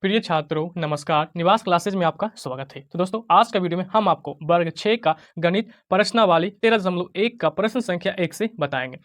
प्रिय छात्रों नमस्कार। निवास क्लासेज में आपका स्वागत है। तो दोस्तों आज का वीडियो में हम आपको वर्ग 6 का गणित प्रश्नावली 13.1 का प्रश्न संख्या 1 से बताएंगे।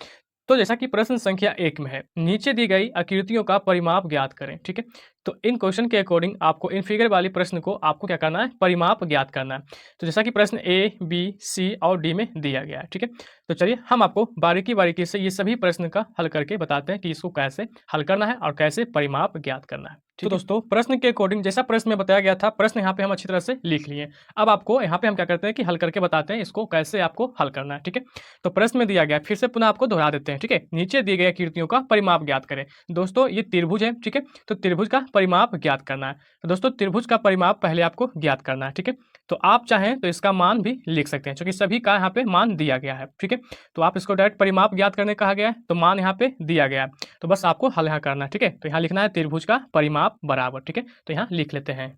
तो जैसा कि प्रश्न संख्या 1 में है, नीचे दी गई आकृतियों का परिमाप ज्ञात करें। ठीक है, तो इन क्वेश्चन के अकॉर्डिंग आपको इन फिगर वाली प्रश्न को आपको क्या करना है, परिमाप ज्ञात करना है। तो जैसा कि प्रश्न ए बी सी और डी में दिया गया है। ठीक है, तो चलिए हम आपको बारीकी बारीकी से ये सभी प्रश्न का हल करके बताते हैं कि इसको कैसे हल करना है और कैसे परिमाप ज्ञात करना है। तो दोस्तों प्रश्न के अकॉर्डिंग जैसा प्रश्न में बताया गया था, प्रश्न यहाँ पे हम अच्छी तरह से लिख लिए। अब आपको यहाँ पे हम क्या करते हैं कि हल करके बताते हैं इसको कैसे आपको हल करना है। ठीक है, तो प्रश्न में दिया गया, फिर से पुनः आपको दोहरा देते हैं। ठीक है, नीचे दिए गए आकृतियों का परिमाप ज्ञात करें। दोस्तों ये त्रिभुज है। ठीक है, तो त्रिभुज का परिमाप ज्ञात करना है। तो दोस्तों त्रिभुज का परिमाप पहले आपको ज्ञात करना है। ठीक है, तो आप चाहें तो इसका मान भी लिख सकते हैं, क्योंकि सभी का यहाँ पे मान दिया गया है। ठीक है, तो आप इसको डायरेक्ट परिमाप ज्ञात करने कहा गया है, तो मान यहाँ पे दिया गया है, तो बस आपको हल यहाँ करना है। ठीक है, तो यहाँ लिखना है त्रिभुज का परिमाप बराबर। ठीक है, तो यहाँ लिख लेते हैं।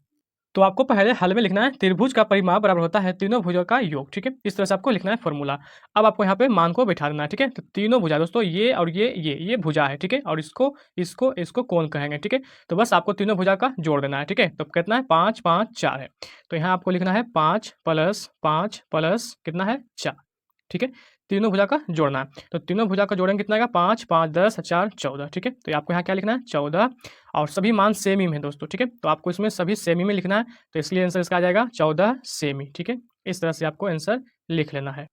तो आपको पहले हल में लिखना है त्रिभुज का परिमाप बराबर होता है तीनों भुजों का योग। ठीक है, इस तरह से आपको लिखना है फॉर्मूला। अब आपको यहाँ पे मान को बैठा देना है। ठीक है, तो तीनों भुजा दोस्तों ये और ये भुजा है। ठीक है, और इसको इसको इसको कोण कहेंगे। ठीक है, तो बस आपको तीनों भुजा का जोड़ देना है। ठीक है, तो कितना है 5 5 4 है, तो यहाँ आपको लिखना है 5 + 5 + कितना है 4। ठीक है, तीनों भुजा का जोड़ना है, तो तीनों भुजा का जोड़ेंगे कितना आएगा 5 5 10 4 14। ठीक है, तो आपको यहाँ क्या लिखना है 14, और सभी मान सेम ही में दोस्तों। ठीक है, तो आपको इसमें सभी सेमी में लिखना है, तो इसलिए आंसर इसका आ जाएगा 14 सेमी। ठीक है, इस तरह से आपको आंसर लिख लेना है।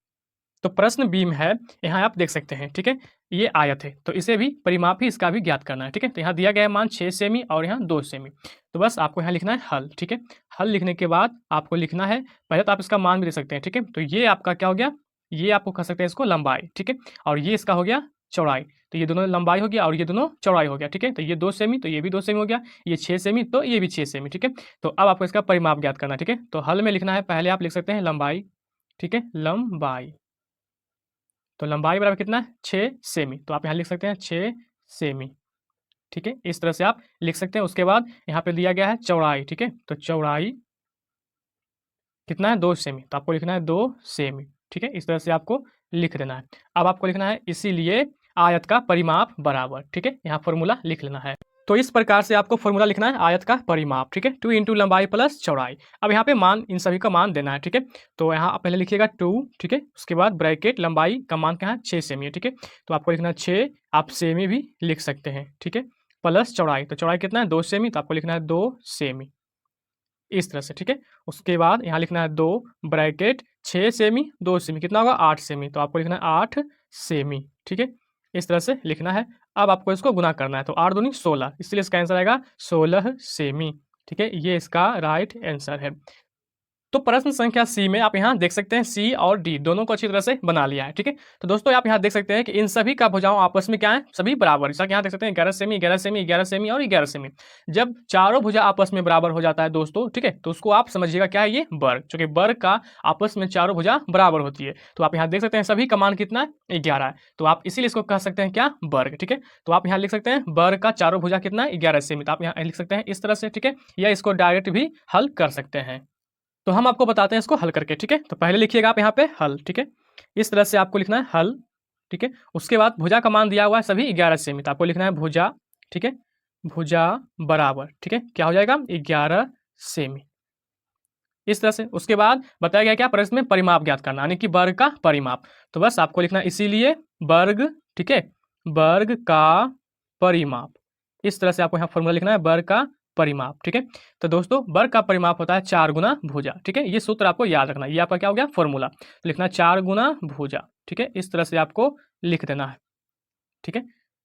तो प्रश्न बी में है, यहाँ आप देख सकते हैं। ठीक है, ये आयत है, तो इसे भी परिमाप ही इसका भी ज्ञात करना है। ठीक है, तो यहाँ दिया गया है मान 6 सेमी और यहाँ 2 सेमी, तो बस आपको यहाँ लिखना है हल। ठीक है, हल लिखने के बाद आपको लिखना है, पहले तो आप इसका मान भी दे सकते हैं। ठीक है, तो ये आपका क्या हो गया, ये आपको कह सकते हैं इसको लंबाई। ठीक है, और ये इसका हो गया चौड़ाई, तो ये दोनों लंबाई हो गया और ये दोनों चौड़ाई हो गया। ठीक है, तो ये 2 सेमी तो ये भी 2 सेमी हो गया, ये 6 सेमी तो ये भी 6 सेमी। ठीक है, तो अब आपको इसका परिमाप ज्ञात करना है। ठीक है, तो हल में लिखना है, पहले आप लिख सकते हैं लंबाई। ठीक है, लंबाई, तो लंबाई बराबर कितना है 6 सेमी, तो आप यहाँ लिख सकते हैं 6 सेमी। ठीक है, इस तरह से आप लिख सकते हैं। उसके बाद यहाँ पे दिया गया है चौड़ाई। ठीक है, तो चौड़ाई कितना है 2 सेमी, तो आपको लिखना है 2 सेमी। ठीक है, इस तरह से आपको लिख देना है। अब आपको लिखना है इसीलिए आयत का परिमाप बराबर। ठीक है, यहाँ फॉर्मूला लिख लेना है। तो इस प्रकार से आपको फॉर्मूला लिखना है आयत का परिमाप। ठीक है, 2 × लंबाई + चौड़ाई। अब यहाँ पे मान इन सभी का मान देना है। ठीक है, तो यहाँ आप पहले लिखिएगा 2। ठीक है, उसके बाद ब्रैकेट लंबाई का मान क्या है 6 सेमी है। ठीक है, तो आपको लिखना है 6, आप सेमी भी लिख सकते हैं। ठीक है, प्लस चौड़ाई, तो चौड़ाई कितना है 2 सेमी, तो आपको लिखना है 2 सेमी, इस तरह से। ठीक है, उसके बाद यहाँ लिखना है 2 ब्रैकेट 6 सेमी 2 सेमी कितना होगा 8 सेमी, तो आपको लिखना है 8 सेमी। ठीक है, इस तरह से लिखना है। अब आपको इसको गुना करना है, तो 8 दूनी 16, इसलिए इसका आंसर आएगा 16 सेमी। ठीक है, ये इसका राइट आंसर है। तो प्रश्न संख्या सी में आप यहाँ देख सकते हैं सी और डी दोनों को अच्छी तरह से बना लिया है। ठीक है, तो दोस्तों आप यहाँ देख सकते हैं कि इन सभी का भुजाओं आपस में क्या है, सभी बराबर। जैसा कि यहाँ देख सकते हैं 11 सेमी 11 सेमी 11 सेमी और 11 सेमी। जब चारों भुजा आपस में बराबर हो जाता है दोस्तों, ठीक है, तो उसको आप समझिएगा क्या है, ये वर्ग, क्योंकि वर्ग का आपस में चारों भुजा बराबर होती है। तो आप यहाँ देख सकते हैं सभी का मान कितना है 11 है, तो आप इसीलिए इसको कह सकते हैं क्या, वर्ग। ठीक है, तो आप यहाँ लिख सकते हैं वर्ग का चारों भुजा कितना है 11 सेमी, तो आप यहाँ लिख सकते हैं इस तरह से। ठीक है, या इसको डायरेक्ट भी हल कर सकते हैं। तो हम आपको बताते हैं इसको हल करके। ठीक है, तो पहले लिखिएगा आप यहाँ पे हल। ठीक है, इस तरह से आपको लिखना है हल। ठीक है, उसके बाद भुजा का मान दिया हुआ है सभी 11 सेमी, तो आपको लिखना है भुजा। ठीक है, भुजा बराबर, ठीक है, क्या हो जाएगा 11 सेमी, इस तरह से। उसके बाद बताया गया क्या, प्रश्न में परिमाप ज्ञात करना, यानी कि वर्ग का परिमाप, तो बस आपको लिखना है इसीलिए वर्ग। ठीक है, वर्ग का परिमाप, इस तरह से आपको यहाँ फॉर्मूला लिखना है वर्ग का परिमाप। ठीक है, तो दोस्तों वर्ग का परिमाप होता है 4 गुना भुजा। ठीक है, ये सूत्र आपको याद रखना है, ये आपका क्या हो गया फॉर्मूला, तो लिखना है 4 गुना भुजा। ठीक है, इस तरह से आपको लिख देना है। ठीक है,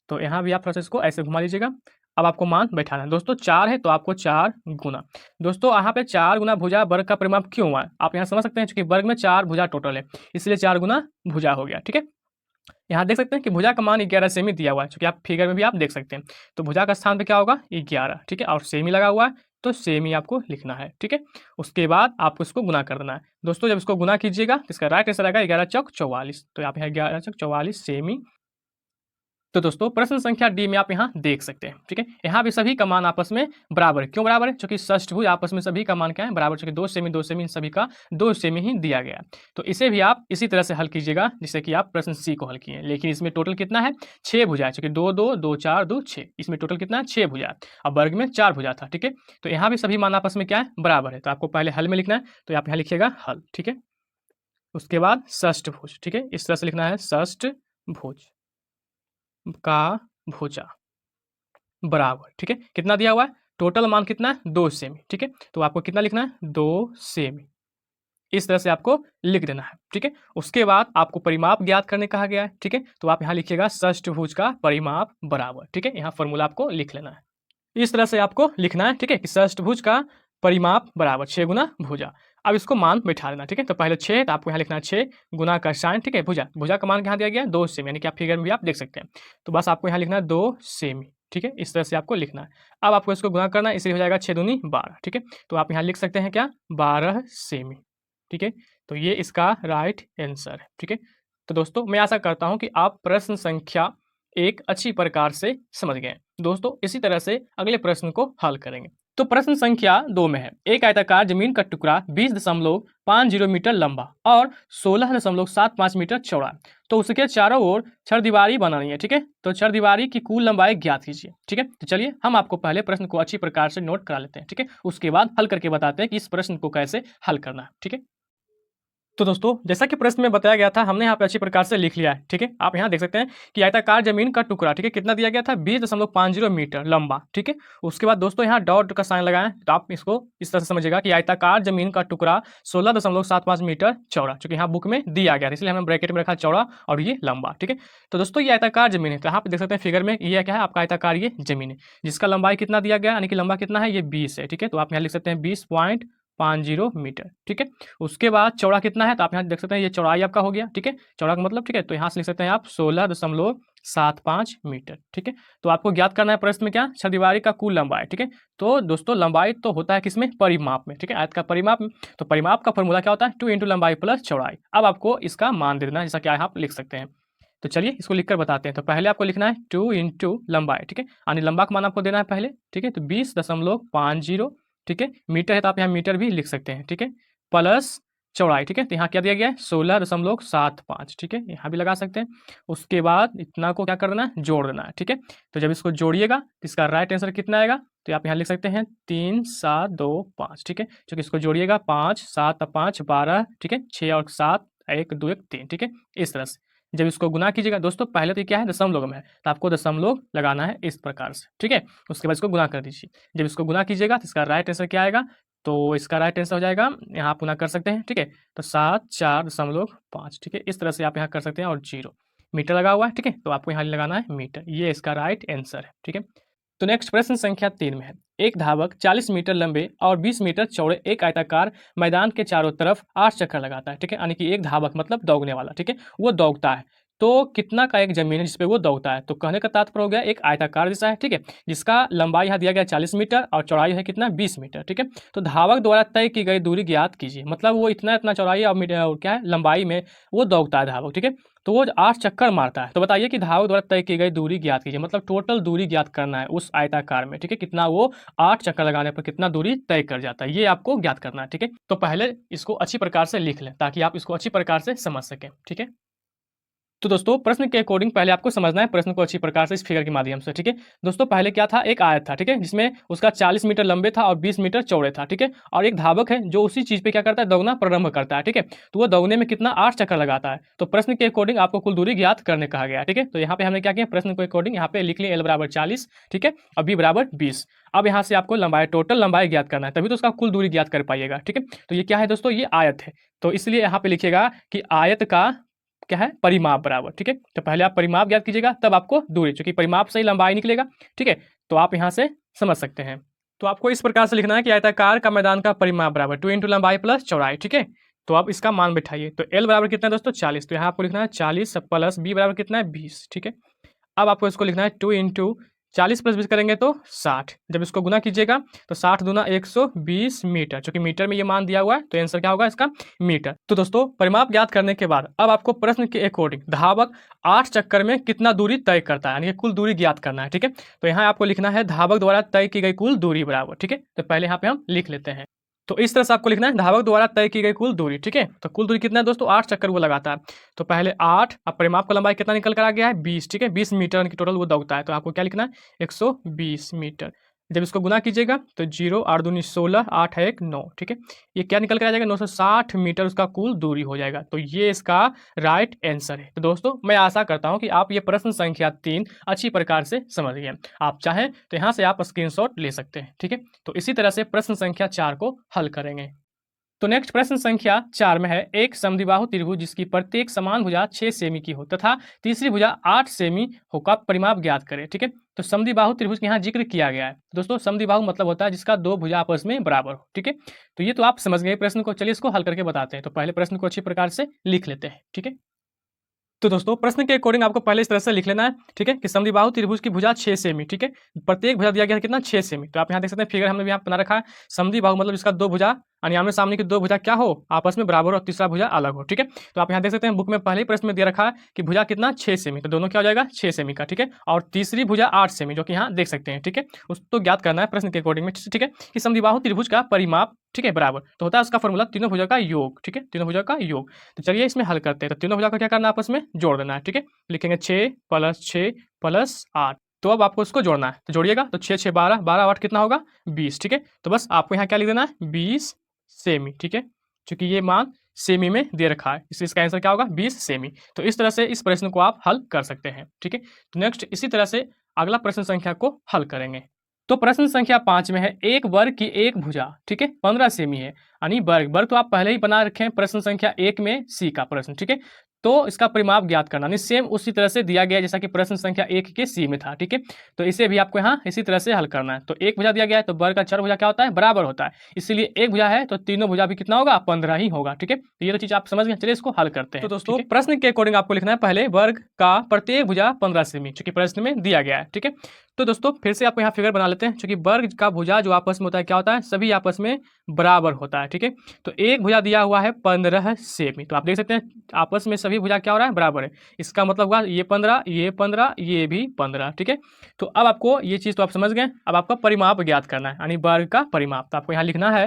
तो यहाँ भी आप थोड़ा सा इसको ऐसे घुमा लीजिएगा। अब आपको मान बैठाना है दोस्तों, 4 है तो आपको 4 गुना। दोस्तों यहाँ पे 4 गुना भुजा वर्ग का परिमाप क्यों हुआ है, आप यहाँ समझ सकते हैं, क्योंकि वर्ग में 4 भुजा टोटल है, इसलिए 4 गुना भुजा हो गया। ठीक है, यहाँ देख सकते हैं कि भुजा का मान 11 सेमी दिया हुआ है, क्योंकि आप फिगर में भी आप देख सकते हैं, तो भुजा का स्थान पे क्या होगा 11। ठीक है, और सेमी लगा हुआ है, तो सेमी आपको लिखना है। ठीक है, उसके बाद आपको इसको गुना कर देना है दोस्तों। जब इसको गुना कीजिएगा तो इसका राइट आंसर आएगा 11 चौक 44, तो आप यहाँ 11 चौक 44 सेमी तो दोस्तों प्रश्न संख्या डी में आप यहाँ देख सकते हैं, ठीक है। यहाँ भी सभी का मान आपस में बराबर है। क्यों बराबर है? क्योंकि षष्ठभुज आपस में सभी का मान क्या है? बराबर। क्योंकि 2 सेमी इन सभी का 2 सेमी ही दिया गया है। तो इसे भी आप इसी तरह से हल कीजिएगा जिससे कि आप प्रश्न सी को हल किए। लेकिन इसमें टोटल कितना है? 6 भुजा है। क्योंकि 2 2 2 4 2 6, इसमें टोटल कितना है? 6 भुजा है। अब वर्ग में 4 भुजा था, ठीक है। तो यहाँ भी सभी मान आपस में क्या है? बराबर है। तो आपको पहले हल में लिखना है, तो आप यहाँ लिखिएगा हल, ठीक है। उसके बाद षष्ठभुज, ठीक है। इस तरह से लिखना है, षष्ठभुज का भुजा बराबर, ठीक है। कितना दिया हुआ है? टोटल मान कितना है? 2 सेमी, ठीक है। तो आपको कितना लिखना है? 2 सेमी। इस तरह से आपको लिख देना है, ठीक है। उसके बाद आपको परिमाप ज्ञात करने कहा गया है, ठीक है। तो आप यहाँ लिखिएगा षष्ठभुज का परिमाप बराबर, ठीक है। यहाँ फॉर्मूला आपको लिख लेना है। इस तरह से आपको लिखना है, ठीक है, कि षष्ठभुज का परिमाप बराबर 6 गुना भुजा। अब इसको मान बैठा देना, ठीक है। तो पहले 6, तो आपको यहाँ लिखना है 6 गुना का साइन, ठीक है। भुजा, भुजा का मान यहाँ दिया गया है 2 सेमी, यानी कि आप फिगर में भी आप देख सकते हैं। तो बस आपको यहाँ लिखना है 2 सेमी, ठीक है। इस तरह से आपको लिखना है। अब आपको इसको गुना करना है, इसलिए हो जाएगा 6 दूनी 12, ठीक है। तो आप यहाँ लिख सकते हैं क्या? 12 सेमी, ठीक है। तो ये इसका राइट आंसर है, ठीक है। तो दोस्तों मैं आशा करता हूँ कि आप प्रश्न संख्या 1 अच्छी प्रकार से समझ गए। दोस्तों इसी तरह से अगले प्रश्न को हल करेंगे। तो प्रश्न संख्या 2 में है, एक आयताकार जमीन का टुकड़ा 20.50 मीटर लंबा और 16.75 मीटर चौड़ा, तो उसके चारों ओर छरदीवारी बनानी है, ठीक है। तो छरदीवारी की कुल लंबाई ज्ञात कीजिए, ठीक है। तो चलिए हम आपको पहले प्रश्न को अच्छी प्रकार से नोट करा लेते हैं, ठीक है। उसके बाद हल करके बताते हैं कि इस प्रश्न को कैसे हल करना है, ठीक है। तो दोस्तों जैसा कि प्रश्न में बताया गया था, हमने यहाँ पे अच्छी प्रकार से लिख लिया है, ठीक है। आप यहाँ देख सकते हैं कि आयताकार जमीन का टुकड़ा, ठीक है, कितना दिया गया था? 20.50 मीटर लंबा, ठीक है। उसके बाद दोस्तों यहाँ डॉट का साइन लगाएं, तो आप इसको इस तरह से समझिएगा कि आयताकार जमीन का टुकड़ा 16.75 मीटर चौड़ा, क्योंकि यहाँ बुक में दिया गया है, इसलिए हमने ब्रैकेट में रखा चौड़ा और ये लंबा, ठीक है। तो दोस्तों ये आयताकार जमीन है, तो यहाँ पे देख सकते हैं फिगर में, ये क्या है? आपका आयताकार ये जमीन है, जिसका लंबाई कितना दिया गया, यानी कि लंबा कितना है? ये 20 है, ठीक है। तो आप यहाँ लिख सकते हैं 20.50 मीटर, ठीक है। उसके बाद चौड़ा कितना है? तो आप यहाँ देख सकते हैं ये चौड़ाई आपका हो गया, ठीक है, चौड़ा का मतलब, ठीक है। तो यहाँ से लिख सकते हैं आप 16.75 मीटर, ठीक है। तो आपको ज्ञात करना है प्रश्न में क्या? छरदीवारी का कुल लंबाई, ठीक है। तो दोस्तों लंबाई तो होता है किसमें? परिमाप में, ठीक है, आयत का परिमाप में। तो परिमाप का फॉर्मूला क्या होता है? 2 × लंबाई प्लस चौड़ाई। अब आपको इसका मान दे देना है, जैसा कि आप लिख सकते हैं। तो चलिए इसको लिखकर बताते हैं। तो पहले आपको लिखना है 2 × लंबाई, ठीक है, यानी लंबा का मान आपको देना है पहले, ठीक है। तो 20.50, ठीक है, मीटर है तो आप यहाँ मीटर भी लिख सकते हैं, ठीक है, प्लस चौड़ाई, ठीक है। तो यहाँ क्या दिया गया है? 16.75, ठीक है, यहाँ भी लगा सकते हैं। उसके बाद इतना को क्या कर देना है? जोड़ देना है, ठीक है। तो जब इसको जोड़िएगा तो इसका राइट आंसर कितना आएगा? तो आप यहाँ लिख सकते हैं 3 7 2 5, ठीक है। क्योंकि इसको जोड़िएगा 5 7 5 12, ठीक है, 6 और 7 1 2 1 3, ठीक है। इस तरह से जब इसको गुना कीजिएगा दोस्तों, पहले तो क्या है? दशमलव में है, तो आपको दशमलव लगाना है इस प्रकार से, ठीक है। उसके बाद इसको गुना कर दीजिए। जब इसको गुना कीजिएगा तो इसका राइट आंसर क्या आएगा? तो इसका राइट आंसर हो जाएगा, यहाँ आप गुना कर सकते हैं, ठीक है। तो 7 4.5, ठीक है। इस तरह से आप यहाँ कर सकते हैं, और 0 मीटर लगा हुआ है, ठीक है। तो आपको यहाँ लगाना है मीटर, ये इसका राइट आंसर है, ठीक है। तो नेक्स्ट प्रश्न संख्या 3 में है, एक धावक 40 मीटर लंबे और 20 मीटर चौड़े एक आयताकार मैदान के चारों तरफ 8 चक्कर लगाता है, ठीक है। यानी कि एक धावक मतलब दौड़ने वाला, ठीक है, वो दौड़ता है, तो कितना का एक जमीन है जिसपे वो दौड़ता है? तो कहने का तात्पर्य हो गया एक आयताकार जैसा है, ठीक है, जिसका लंबाई यहाँ दिया गया 40 मीटर और चौड़ाई है कितना? 20 मीटर, ठीक है। तो धावक द्वारा तय की गई दूरी ज्ञात कीजिए, मतलब वो इतना इतना चौड़ाई और मीटर और क्या है लंबाई में वो दौड़ता है धावक, ठीक है। तो वो 8 चक्कर मारता है। तो बताइए कि धावक द्वारा तय की गई दूरी ज्ञात कीजिए, मतलब टोटल दूरी ज्ञात करना है उस आयताकार में, ठीक है, कितना वो 8 चक्कर लगाने पर कितना दूरी तय कर जाता है, ये आपको ज्ञात करना है, ठीक है। तो पहले इसको अच्छी प्रकार से लिख लें ताकि आप इसको अच्छी प्रकार से समझ सकें, ठीक है। तो दोस्तों प्रश्न के अकॉर्डिंग पहले आपको समझना है प्रश्न को अच्छी प्रकार से इस फिगर के माध्यम से, ठीक है। दोस्तों पहले क्या था? एक आयत था, ठीक है, जिसमें उसका 40 मीटर लंबे था और 20 मीटर चौड़े था, ठीक है। और एक धावक है जो उसी चीज पे क्या करता है? दौड़ना प्रारंभ करता है, ठीक है। तो वो दौड़ने में कितना? 8 चक्कर लगाता है। तो प्रश्न के अकॉर्डिंग आपको कुल दूरी ज्ञात करने कहा गया है, ठीक है। तो यहाँ पे हमने क्या किया? प्रश्न के अकॉर्डिंग यहाँ पे लिख लिया L = 40, ठीक है, और B = 20। अब यहाँ से आपको लंबाई, टोटल लंबाई ज्ञात करना है, तभी तो उसका कुल दूरी ज्ञात कर पाइएगा, ठीक है। तो ये क्या है दोस्तों? ये आयत है, तो इसलिए यहाँ पे लिखिएगा कि आयत का क्या है? परिमाप बराबर, ठीक है। तो पहले आप परिमाप ज्ञात कीजिएगा तब आपको दूरी, क्योंकि परिमाप से ही लंबाई निकलेगा, ठीक है। तो आप यहाँ से समझ सकते हैं। तो आपको इस प्रकार से लिखना है कि आयताकार का मैदान का परिमाप बराबर 2 × लंबाई प्लस चौड़ाई, ठीक है। तो आप इसका मान बैठाइए। तो L बराबर कितना है दोस्तों? 40। तो यहाँ आपको लिखना है 40 प्लस B बराबर कितना है? 20, ठीक है। अब आपको इसको लिखना है 2 × 40 प्लस 20 करेंगे तो 60। जब इसको गुना कीजिएगा तो 60 दूना 120 मीटर, चूंकि मीटर में ये मान दिया हुआ है तो आंसर क्या होगा इसका मीटर। तो दोस्तों परिमाप ज्ञात करने के बाद अब आपको प्रश्न के अकॉर्डिंग धावक 8 चक्कर में कितना दूरी तय करता है, यानी कि कुल दूरी ज्ञात करना है। ठीक है, तो यहाँ आपको लिखना है धावक द्वारा तय की गई कुल दूरी बराबर। ठीक है, तो पहले यहाँ पे हम लिख लेते हैं। तो इस तरह से आपको लिखना है धावक द्वारा तय की गई कुल दूरी। ठीक है, तो कुल दूरी कितना है दोस्तों, 8 चक्कर वो लगाता है। तो पहले 8, अब परिमाप का लंबाई कितना निकल कर आ गया है 20। ठीक है, 20 मीटर की टोटल वो दौड़ता है, तो आपको क्या लिखना है 120 मीटर। जब इसको गुना कीजिएगा तो 0 8 दूनी 16 8 है 1 9। ठीक है, ये क्या निकल कर आ जाएगा 960 मीटर उसका कुल दूरी हो जाएगा। तो ये इसका राइट आंसर है। तो दोस्तों मैं आशा करता हूँ कि आप ये प्रश्न संख्या 3 अच्छी प्रकार से समझ गए। आप चाहें तो यहाँ से आप स्क्रीनशॉट ले सकते हैं। ठीक है, तो इसी तरह से प्रश्न संख्या 4 को हल करेंगे। तो नेक्स्ट प्रश्न संख्या 4 में है, एक समद्विबाहु त्रिभुज जिसकी प्रत्येक समान भुजा 6 सेमी की हो तथा तीसरी भुजा 8 सेमी हो का परिमाप ज्ञात करें। ठीक है, तो समद्विबाहु त्रिभुज यहाँ जिक्र किया गया है। दोस्तों समद्विबाहु मतलब होता है जिसका दो भुजा आपस में बराबर हो। ठीक है, तो ये तो आप समझ गए प्रश्न को। चलिए इसको हल करके बताते हैं। तो पहले प्रश्न को अच्छी प्रकार से लिख लेते हैं। ठीक है, तो दोस्तों प्रश्न के अकॉर्डिंग आपको पहले इस तरह से लिख लेना है। ठीक है, कि समद्विबाहु त्रिभुज की भुजा 6 सेमी। ठीक है, प्रत्येक भुजा दिया गया है कितना 6 सेमी। तो आप यहाँ देख सकते हैं फिगर हमने यहाँ बना रखा है। समद्विबाहु मतलब इसका दो भुजा यानी आमने सामने की दो भुजा क्या हो आपस में बराबर और तीसरा भुजा अलग हो। ठीक है, तो आप यहाँ देख सकते हैं बुक में पहले ही प्रश्न में दिया रखा है कि भुजा कितना 6 सेमी, तो दोनों क्या हो जाएगा 6 सेमी का। ठीक है, और तीसरी भुजा 8 सेमी जो कि यहाँ देख सकते हैं। ठीक है, उसको ज्ञात करना है प्रश्न के अकॉर्डिंग में। ठीक है, कि समद्विबाहु त्रिभुज का परिमाप ठीक है बराबर तो होता है उसका फॉर्मूला तीनों भुजा का योग। ठीक है, तीनों भुजा का योग। तो चलिए इसमें हल करते हैं। तो तीनों भुजा का क्या करना है आपस में जोड़ देना है। ठीक है, लिखेंगे 6 + 6 + 8। तो अब आपको इसको जोड़ना है, तो जोड़िएगा तो 6 6 12 12 8 कितना होगा 20। ठीक है, तो बस आपको यहाँ क्या लिख देना है 20 सेमी। ठीक है, क्योंकि ये मान सेमी में दे रखा है इसलिए इसका आंसर क्या होगा 20 सेमी। तो इस तरह से इस प्रश्न को आप हल कर सकते हैं। ठीक है, तो नेक्स्ट इसी तरह से अगला प्रश्न संख्या को हल करेंगे। तो प्रश्न संख्या 5 में है, एक वर्ग की एक भुजा ठीक है 15 सेमी है, यानी वर्ग वर्ग तो आप पहले ही बना रखे हैं प्रश्न संख्या 1 में सी का प्रश्न। ठीक है, तो इसका परिमाप ज्ञात करना यानी सेम उसी तरह से दिया गया जैसा कि प्रश्न संख्या 1 के सी में था। ठीक है, तो इसे भी आपको यहाँ इसी तरह से हल करना है। तो एक भुजा दिया गया है तो वर्ग का चार भुजा क्या होता है बराबर होता है, इसीलिए एक भुजा है तो तीनों भुजा भी कितना होगा 15 ही होगा। ठीक है, तो ये तो चीज आप समझ गए। चलिए इसको हल करते हैं। तो दोस्तों प्रश्न के अकॉर्डिंग आपको लिखना है पहले वर्ग का प्रत्येक भुजा 15 सेमी चूंकि प्रश्न में दिया गया है। ठीक है, तो दोस्तों फिर से आपको यहाँ फिगर बना लेते हैं। चूंकि वर्ग का भुजा जो आपस में होता है क्या होता है सभी आपस में बराबर होता है। ठीक है, तो एक भुजा दिया हुआ है 15 सेमी, तो आप देख सकते हैं आपस में सभी भुजा क्या हो रहा है बराबर है। इसका मतलब हुआ ये 15 ये 15 ये भी 15। ठीक है, तो अब आपको ये चीज़ तो आप समझ गए। अब आपका परिमाप ज्ञात करना है यानी वर्ग का परिमाप। तो आपको यहाँ लिखना है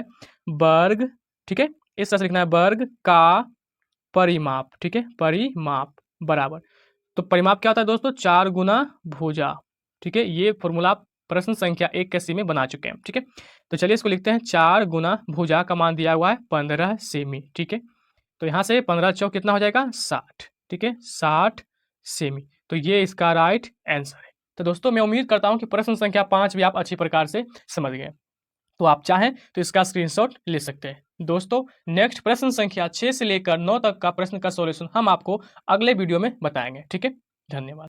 वर्ग। ठीक है, इस तरह से लिखना है वर्ग का परिमाप। ठीक है, परिमाप बराबर तो परिमाप क्या होता है दोस्तों 4 गुना भुजा। ठीक है, ये फॉर्मूला प्रश्न संख्या 1 के सी में बना चुके हैं। ठीक है, तो चलिए इसको लिखते हैं 4 गुना भुजा का मान दिया हुआ है 15 सेमी। ठीक है, तो यहाँ से 15 चौक कितना हो जाएगा 60। ठीक है, 60 सेमी। तो ये इसका राइट आंसर है। तो दोस्तों मैं उम्मीद करता हूँ कि प्रश्न संख्या 5 भी आप अच्छी प्रकार से समझ गए। तो आप चाहें तो इसका स्क्रीनशॉट ले सकते हैं। दोस्तों नेक्स्ट प्रश्न संख्या 6 से लेकर 9 तक का प्रश्न का सॉल्यूशन हम आपको अगले वीडियो में बताएंगे। ठीक है, धन्यवाद।